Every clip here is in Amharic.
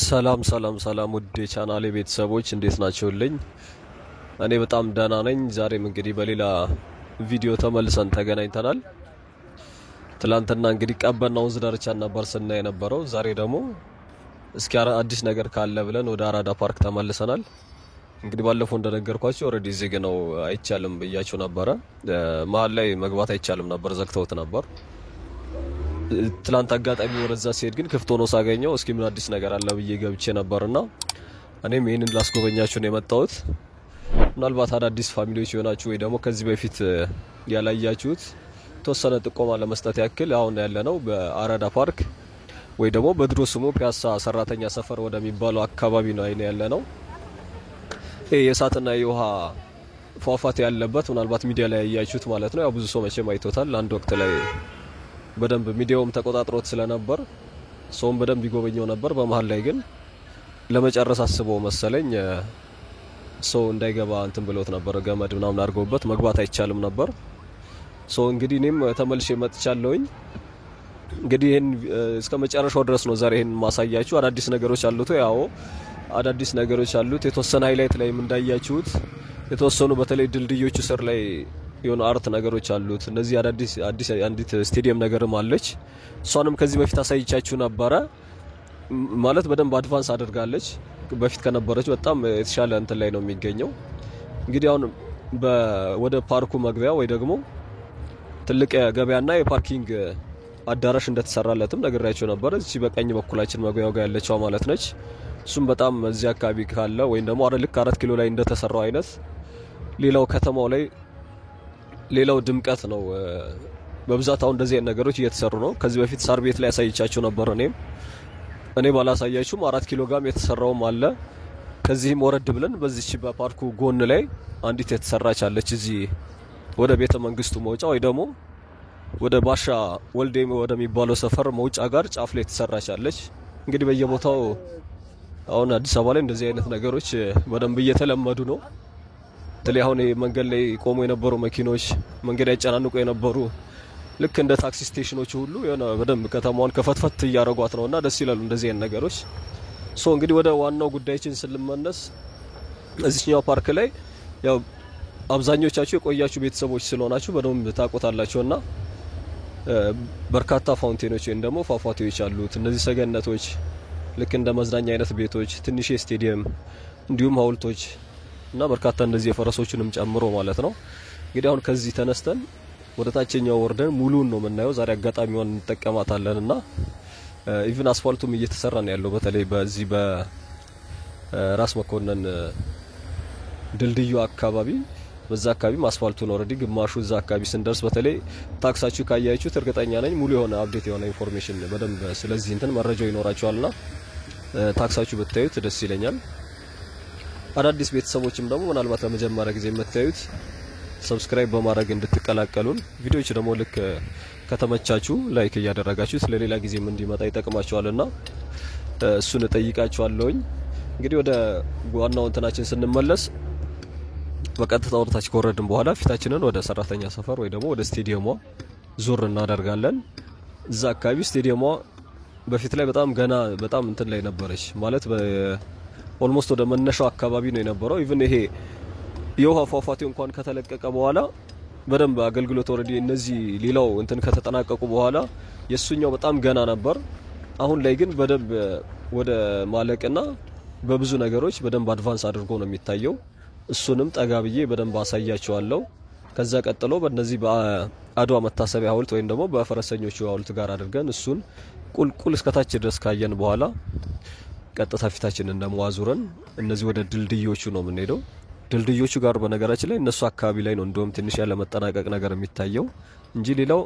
ሰላም ውድ ቻናሌ ቤተሰቦች እንዴት ናችሁልኝ? እኔ በጣም ደህና ነኝ። ዛሬም እንግዲህ በሌላ ቪዲዮ ተመልሰን ተገናኝተናል። ትላንትና እንግዲህ ቀበና ወንዝ ዳርቻ ነበር ስናይ የነበረው። ዛሬ ደግሞ እስኪ አዲስ ነገር ካለ ብለን ወደ አራዳ ፓርክ ተመልሰናል። እንግዲህ ባለፈው እንደነገርኳችሁ ኦሬዲ ዝግ ነው አይቻልም ብያችሁ ነበር። መሀል ላይ መግባት አይቻልም ነበር፣ ዘግተውት ነበር። ትላንት አጋጣሚ ወደዛ ሲሄድ ግን ክፍት ሆኖ ሳገኘው እስኪ ምን አዲስ ነገር አለ ብዬ ገብቼ ነበርና እኔም ይሄንን ላስጎበኛችሁ ነው የመጣሁት። ምናልባት አዳዲስ ፋሚሊዎች ይሆናችሁ ወይ ደግሞ ከዚህ በፊት ያላያችሁት ተወሰነ ጥቆማ ለመስጠት ያክል አሁን ያለነው በአራዳ ፓርክ ወይ ደግሞ በድሮ ስሙ ፒያሳ ሰራተኛ ሰፈር ወደሚባለው አካባቢ ነው ያለነው። ይሄ የእሳትና የውሃ ፏፏቴ ያለበት ምናልባት ሚዲያ ላይ ያያችሁት ማለት ነው። ያው ብዙ ሰው መቼም አይቶታል። አንድ ወቅት ላይ በደንብ ሚዲያውም ተቆጣጥሮት ስለነበር ሰውም በደንብ ይጎበኘው ነበር። በመሃል ላይ ግን ለመጨረስ አስበው መሰለኝ ሰው እንዳይገባ እንትን ብሎት ነበር። ገመድ ምናምን አድርገውበት መግባት አይቻልም ነበር። ሰው እንግዲህ እኔም ተመልሼ መጥቻለሁኝ። እንግዲህ ይሄን እስከ መጨረሻው ድረስ ነው ዛሬ ይሄን ማሳያችሁ። አዳዲስ ነገሮች አሉት። ያው አዳዲስ ነገሮች አሉት። የተወሰነ ሃይላይት ላይም እንዳያችሁት የተወሰኑ በተለይ ድልድዮቹ ስር ላይ የሆነ አርት ነገሮች አሉት። እነዚህ አዲስ አንዲት ስቴዲየም ነገርም አለች። እሷንም ከዚህ በፊት አሳይቻችሁ ነበረ። ማለት በደንብ አድቫንስ አድርጋለች። በፊት ከነበረች በጣም የተሻለ እንትን ላይ ነው የሚገኘው። እንግዲህ አሁን ወደ ፓርኩ መግቢያ ወይ ደግሞ ትልቅ የገበያና የፓርኪንግ አዳራሽ እንደተሰራለትም ነግራችሁ ነበር። እዚህ በቀኝ በኩላችን መግቢያው ጋር ያለችው ማለት ነች። እሱም በጣም እዚህ አካባቢ ካለ ወይ ደግሞ ልክ 4 ኪሎ ላይ እንደተሰራው አይነት ሌላው ከተማው ላይ ሌላው ድምቀት ነው። በብዛት አሁን እንደዚህ አይነት ነገሮች እየተሰሩ ነው። ከዚህ በፊት ሳር ቤት ላይ ያሳይቻችሁ ነበር። እኔ ባላሳያችሁም 4 ኪሎ ጋም የተሰራውም አለ። ከዚህም ወረድ ብለን በዚህች በፓርኩ ጎን ላይ አንዲት የተሰራች አለች። እዚህ ወደ ቤተ መንግስቱ መውጫ ወይ ደግሞ ወደ ባሻ ወልዴ ወደሚባለው ሰፈር መውጫ ጋር ጫፍ ላይ የተሰራች አለች። እንግዲህ በየቦታው አሁን አዲስ አበባ ላይ እንደዚህ አይነት ነገሮች በደንብ እየተለመዱ ነው። በተለይ አሁን መንገድ ላይ ቆሞ የነበሩ መኪኖች መንገድ ያጨናንቁ የነበሩ ልክ እንደ ታክሲ ስቴሽኖች ሁሉ የሆነ በደንብ ከተማዋን ከፈትፈት እያረጓት ነውና ደስ ይላሉ እንደዚህ አይነት ነገሮች። እንግዲህ ወደ ዋናው ጉዳያችን ስንመለስ እዚህኛው ፓርክ ላይ ያው አብዛኞቻችሁ የቆያችሁ ቤተሰቦች ስለሆናችሁ በደንብ ታቆታላችሁና በርካታ ፋውንቴኖች ወይም ደግሞ ፏፏቴዎች አሉት። እነዚህ ሰገነቶች ልክ እንደ መዝናኛ አይነት ቤቶች፣ ትንሽ ስቴዲየም እንዲሁም ሐውልቶች እና በርካታ እንደዚህ የፈረሶችንም ጨምሮ ማለት ነው። እንግዲህ አሁን ከዚህ ተነስተን ወደ ታችኛው ወርደን ሙሉን ነው የምናየው። ዛሬ አጋጣሚውን እንጠቀማታለንና ኢቭን አስፋልቱም እየተሰራ ነው ያለው። በተለይ በዚህ በራስ መኮንን ድልድዩ አካባቢ በዛ አካባቢ አስፋልቱን ኦሬዲ ግማሹ እዛ አካባቢ ስንደርስ በተለይ ታክሳችሁ ካያችሁት እርግጠኛ ነኝ ሙሉ የሆነ አፕዴት የሆነ ኢንፎርሜሽን በደንብ ስለዚህ እንትን መረጃው ይኖራችኋልና ታክሳችሁ ብታዩት ደስ ይለኛል። አዳዲስ ቤተሰቦችም ደግሞ ምናልባት ለመጀመሪያ ጊዜ የምታዩት ሰብስክራይብ በማድረግ እንድትቀላቀሉን፣ ቪዲዮዎች ደግሞ ልክ ከተመቻችሁ ላይክ እያደረጋችሁት ለሌላ ጊዜም እንዲመጣ ይጠቅማችኋልና እሱን እጠይቃችኋለሁኝ። እንግዲህ ወደ ዋናው እንትናችን ስንመለስ በቀጥታ ወደታች ከወረድን በኋላ ፊታችንን ወደ ሰራተኛ ሰፈር ወይ ደግሞ ወደ ስቴዲየሟ ዞር እናደርጋለን። እዛ አካባቢ ስቴዲየሟ በፊት ላይ በጣም እንትን ላይ ነበረች ማለት ኦልሞስት ወደ መነሻው አካባቢ ነው የነበረው። ኢቭን ይሄ የውሃ ፏፏቴው እንኳን ከተለቀቀ በኋላ በደንብ አገልግሎት ኦሬዲ እነዚህ ሌላው እንትን ከተጠናቀቁ በኋላ የሱኛው በጣም ገና ነበር። አሁን ላይ ግን በደንብ ወደ ማለቅና በብዙ ነገሮች በደንብ አድቫንስ አድርጎ ነው የሚታየው። እሱንም ጠጋብዬ በደንብ አሳያችኋለሁ። ከዛ ቀጥሎ በእነዚህ በአድዋ መታሰቢያ ሐውልት ወይም ደግሞ በፈረሰኞቹ ሐውልት ጋር አድርገን እሱን ቁልቁል እስከታች ድረስ ካየን በኋላ ቀጥታ ፊታችንን እንደማዋዙረን እነዚህ ወደ ድልድዮቹ ነው የምንሄደው። ድልድዮቹ ጋር በነገራችን ላይ እነሱ አካባቢ ላይ ነው እንደውም ትንሽ ያለ መጠናቀቅ ነገር የሚታየው እንጂ ሌላው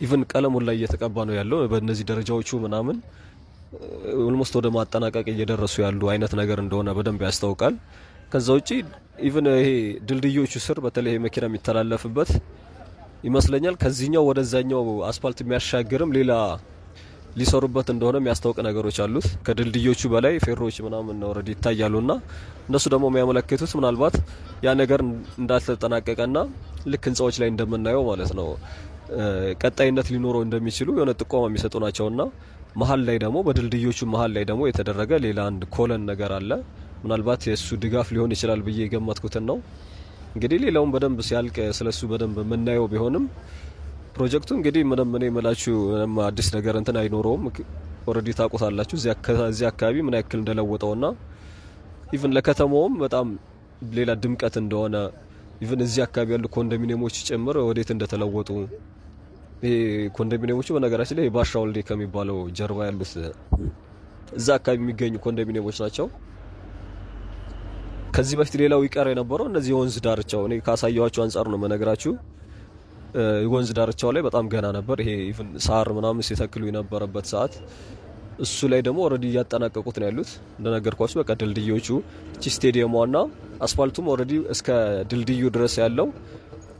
ኢቭን ቀለሙን ላይ እየተቀባ ነው ያለው። በእነዚህ ደረጃዎቹ ምናምን ኦልሞስት ወደ ማጠናቀቅ እየደረሱ ያሉ አይነት ነገር እንደሆነ በደንብ ያስታውቃል። ከዛ ውጪ ኢቭን ይሄ ድልድዮቹ ስር በተለይ መኪና የሚተላለፍበት ይመስለኛል ከዚህኛው ወደዛኛው አስፋልት የሚያሻግርም ሌላ ሊሰሩበት እንደሆነ የሚያስታውቅ ነገሮች አሉት። ከድልድዮቹ በላይ ፌሮች ምናምን ኦሬዲ ይታያሉና እነሱ ደግሞ የሚያመለክቱት ምናልባት ያ ነገር እንዳልተጠናቀቀና ልክ ህንጻዎች ላይ እንደምናየው ማለት ነው ቀጣይነት ሊኖረው እንደሚችሉ የሆነ ጥቆማ የሚሰጡ ናቸውና መሀል ላይ ደግሞ በድልድዮቹ መሀል ላይ ደግሞ የተደረገ ሌላ አንድ ኮለን ነገር አለ። ምናልባት የሱ ድጋፍ ሊሆን ይችላል ብዬ የገመትኩትን ነው። እንግዲህ ሌላውን በደንብ ሲያልቅ ስለሱ በደንብ የምናየው ቢሆንም ፕሮጀክቱ እንግዲህ ምንም እኔ የምላችሁ ምንም አዲስ ነገር እንትን አይኖረውም። ኦሬዲ ታውቁታላችሁ እዚህ አካባቢ ምን ያክል እንደለወጠውና ኢቭን ለከተማውም በጣም ሌላ ድምቀት እንደሆነ ኢቭን እዚህ አካባቢ ያሉ ኮንዶሚኒየሞች ጭምር ወዴት እንደተለወጡ ይሄ ኮንዶሚኒየሞቹ በነገራችን ላይ ባሻ ወልዴ ከሚባለው ጀርባ ያሉት እዛ አካባቢ የሚገኙ ኮንዶሚኒየሞች ናቸው። ከዚህ በፊት ሌላው ይቀር የነበረው እነዚህ ወንዝ ዳርቻው እኔ ካሳያችሁ አንፃር ነው መነግራችሁ። ወንዝ ዳርቻው ላይ በጣም ገና ነበር። ይሄ ኢቭን ሳር ምናምን ሲተክሉ የነበረበት ሰዓት እሱ ላይ ደግሞ ኦሬዲ እያጠናቀቁት ነው ያሉት። እንደነገርኳችሁ በቃ ድልድዮቹ እቺ ስቴዲየሟና አስፋልቱም ኦሬዲ እስከ ድልድዩ ድረስ ያለው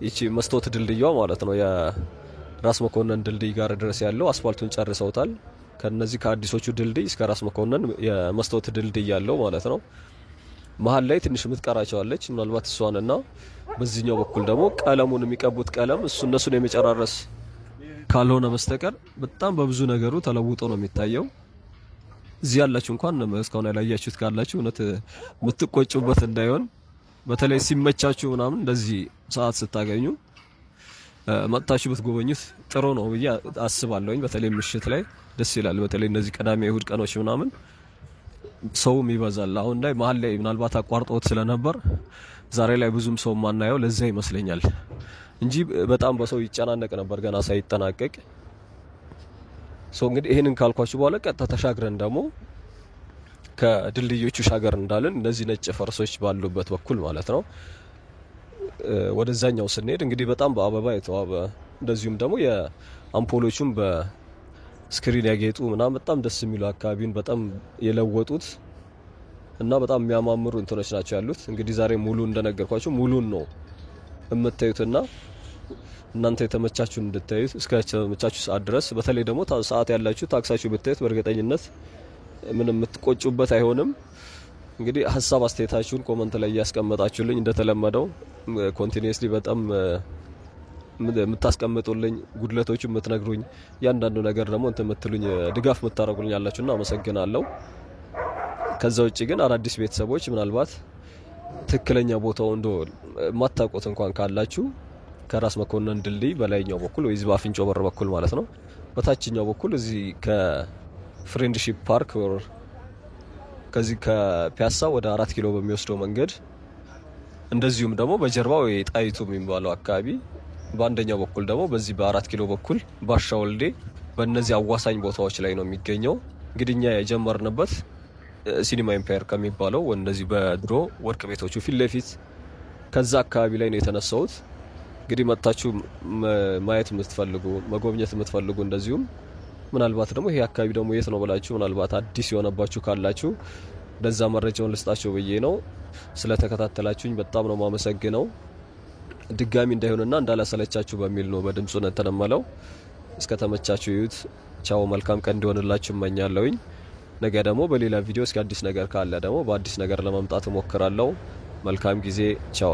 እቺ መስታወት ድልድዩዋ ማለት ነው የራስ መኮንን ድልድይ ጋር ድረስ ያለው አስፋልቱን ጨርሰውታል። ከነዚህ ከአዲሶቹ ድልድይ እስከ ራስ መኮንን የመስታወት ድልድይ ያለው ማለት ነው። መሀል ላይ ትንሽ ምትቀራቸዋለች ምናልባት እሷንና በዚህኛው በኩል ደግሞ ቀለሙን የሚቀቡት ቀለም እነሱን የሚጨራረስ ካልሆነ በስተቀር በጣም በብዙ ነገሩ ተለውጦ ነው የሚታየው። እዚህ ያላችሁ እንኳን እስካሁን ያላያችሁት ካላችሁ እውነት የምትቆጩበት እንዳይሆን በተለይ ሲመቻችሁ ምናምን እንደዚህ ሰዓት ስታገኙ መጥታችሁ ብትጎበኙት ጥሩ ነው ብዬ አስባለሁኝ። በተለይ ምሽት ላይ ደስ ይላል። በተለይ እነዚህ ቅዳሜ እሁድ ቀኖች ምናምን ሰውም ይበዛል። አሁን ላይ መሀል ላይ ምናልባት አቋርጦት ስለነበር ዛሬ ላይ ብዙም ሰው ማናየው ለዛ ይመስለኛል እንጂ በጣም በሰው ይጨናነቅ ነበር ገና ሳይጠናቀቅ። እንግዲህ ይሄንን ካልኳችሁ በኋላ ቀጥታ ተሻግረን ደግሞ ከድልድዮቹ ሻገር እንዳለን እነዚህ ነጭ ፈርሶች ባሉበት በኩል ማለት ነው ወደዛኛው ስንሄድ እንግዲህ በጣም በአበባ የተዋበ እንደዚሁም ደግሞ የአምፖሎቹም በስክሪን ያጌጡ ምናምን በጣም ደስ የሚሉ አካባቢውን በጣም የለወጡት እና በጣም የሚያማምሩ እንትኖች ናቸው ያሉት። እንግዲህ ዛሬ ሙሉ እንደነገርኳችሁ ሙሉን ነው የምታዩትና እናንተ የተመቻችሁን እንድታዩት እስከ ተመቻችሁ ሰዓት ድረስ በተለይ ደግሞ ሰዓት ያላችሁ ታክሳችሁ ብታዩት በእርግጠኝነት ምንም የምትቆጩበት አይሆንም። እንግዲህ ሀሳብ አስተያየታችሁን ኮሜንት ላይ ያስቀምጣችሁልኝ እንደተለመደው ኮንቲኒዩስሊ በጣም የምታስቀምጡልኝ ጉድለቶች የምትነግሩኝ ያንዳንዱ ነገር ደግሞ እንት የምትሉኝ ድጋፍ የምታረጉልኝ ያላችሁና አመሰግናለሁ። ከዛ ውጪ ግን አዳዲስ ቤተሰቦች ምናልባት ትክክለኛ ቦታው እንደው ማታውቁት እንኳን ካላችሁ ከራስ መኮንን ድልድይ በላይኛው በኩል ወይ ዝባፍንጮ በር በኩል ማለት ነው በታችኛው በኩል እዚህ ከፍሬንድሺፕ ፓርክ ከዚህ ከፒያሳ ወደ 4 ኪሎ በሚወስደው መንገድ እንደዚሁም ደግሞ በጀርባው የጣይቱ የሚባለው አካባቢ በአንደኛው በኩል ደግሞ በዚህ በ4 ኪሎ በኩል ባሻ ወልዴ በእነዚህ አዋሳኝ ቦታዎች ላይ ነው የሚገኘው። እንግዲህኛ የጀመርንበት ሲኒማ ኢምፓየር ከሚባለው እንደዚህ በድሮ ወርቅ ቤቶቹ ፊት ለፊት ከዛ አካባቢ ላይ ነው የተነሳውት። እንግዲህ መጣችሁ ማየት የምትፈልጉ መጎብኘት የምትፈልጉ እንደዚሁም ምናልባት ደግሞ ይሄ አካባቢ ደግሞ የት ነው ብላችሁ ምናልባት አዲስ የሆነባችሁ ካላችሁ ለዛ መረጃውን ልስጣችሁ ብዬ ነው። ስለተከታተላችሁኝ በጣም ነው ማመሰግነው። ድጋሚ እንዳይሆንና እንዳላሰለቻችሁ በሚል ነው በድምጹ ነተነመለው። እስከ ተመቻችሁ ይዩት። ቻው፣ መልካም ቀን እንዲሆንላችሁ እመኛለሁኝ። ነገ ደግሞ በሌላ ቪዲዮ እስከ አዲስ ነገር ካለ ደግሞ በአዲስ ነገር ለመምጣት እሞክራለሁ። መልካም ጊዜ። ቻው።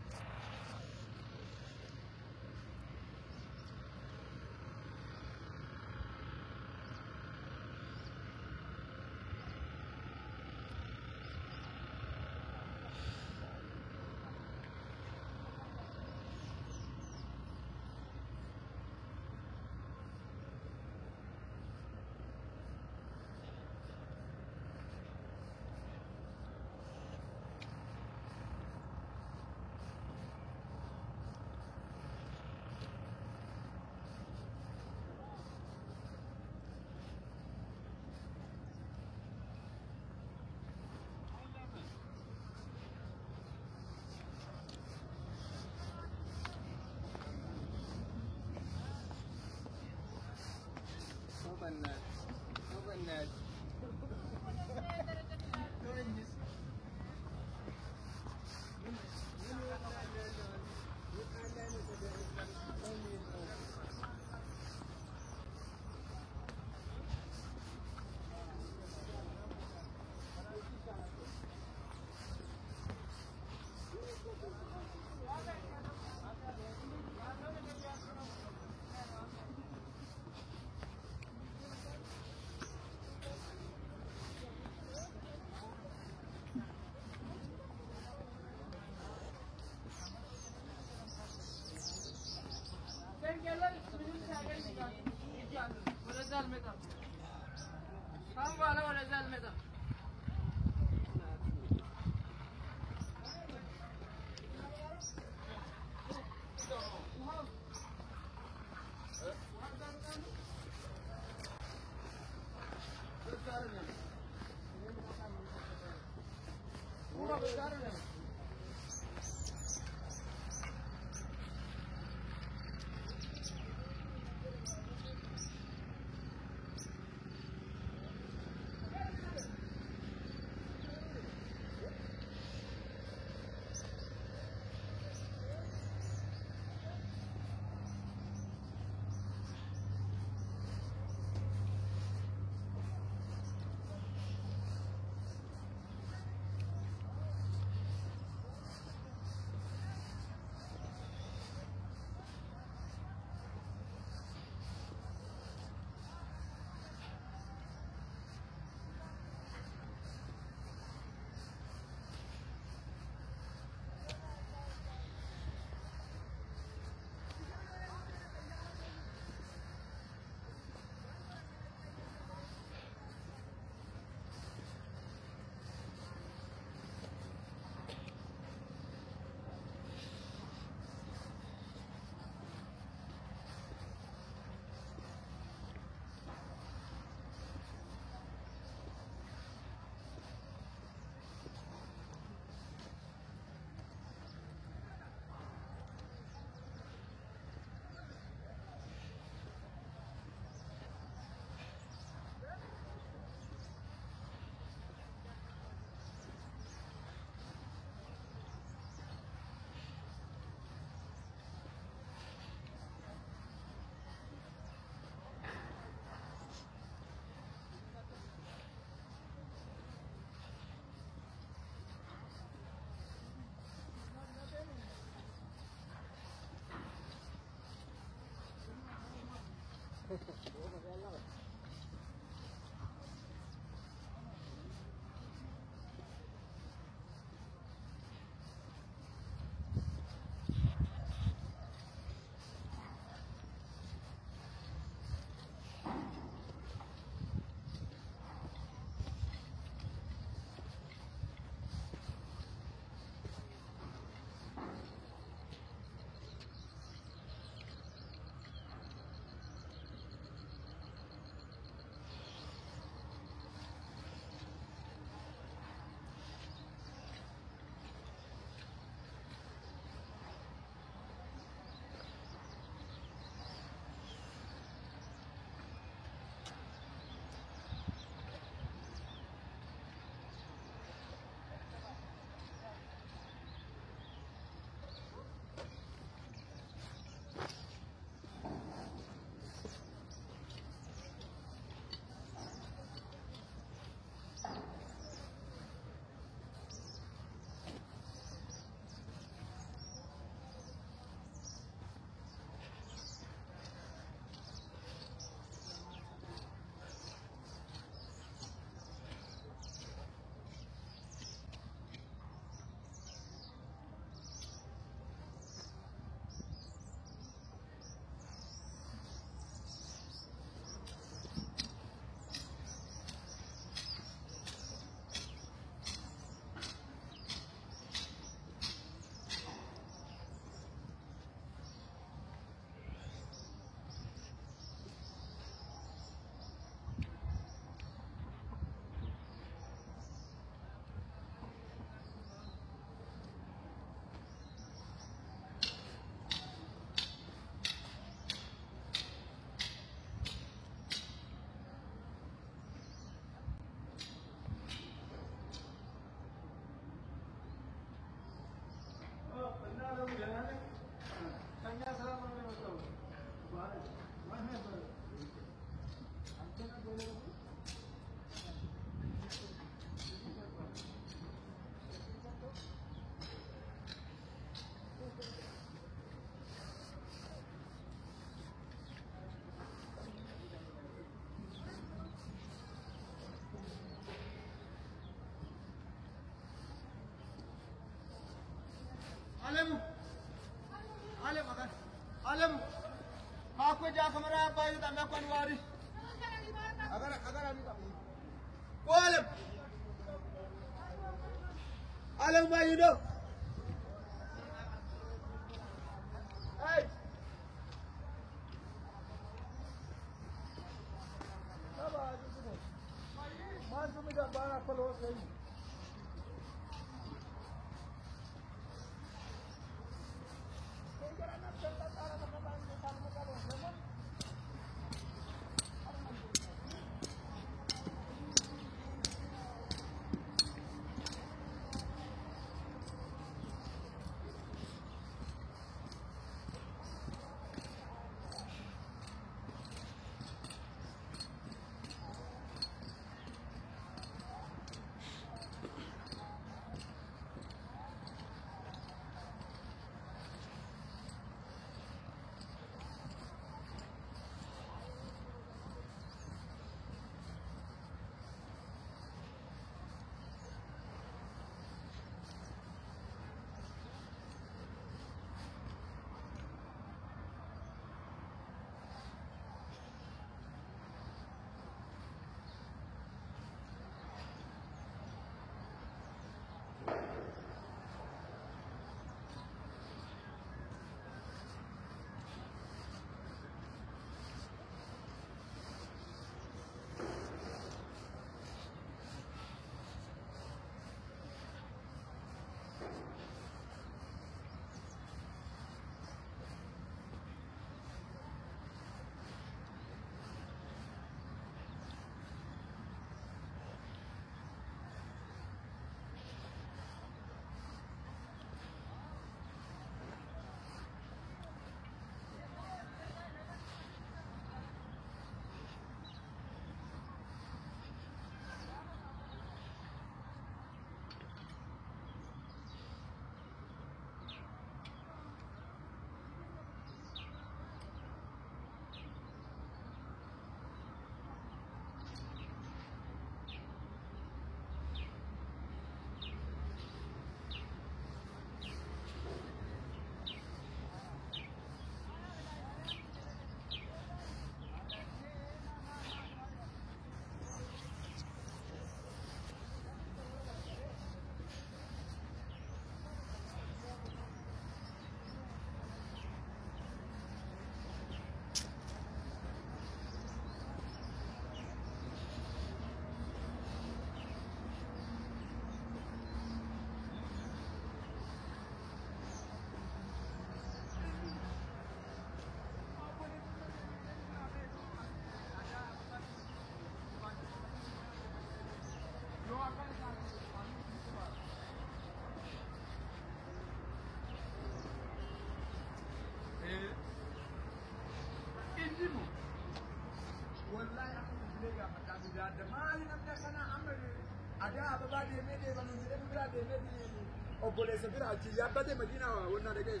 Obboleessa bira achi yaabbate Madina wonna dhaqee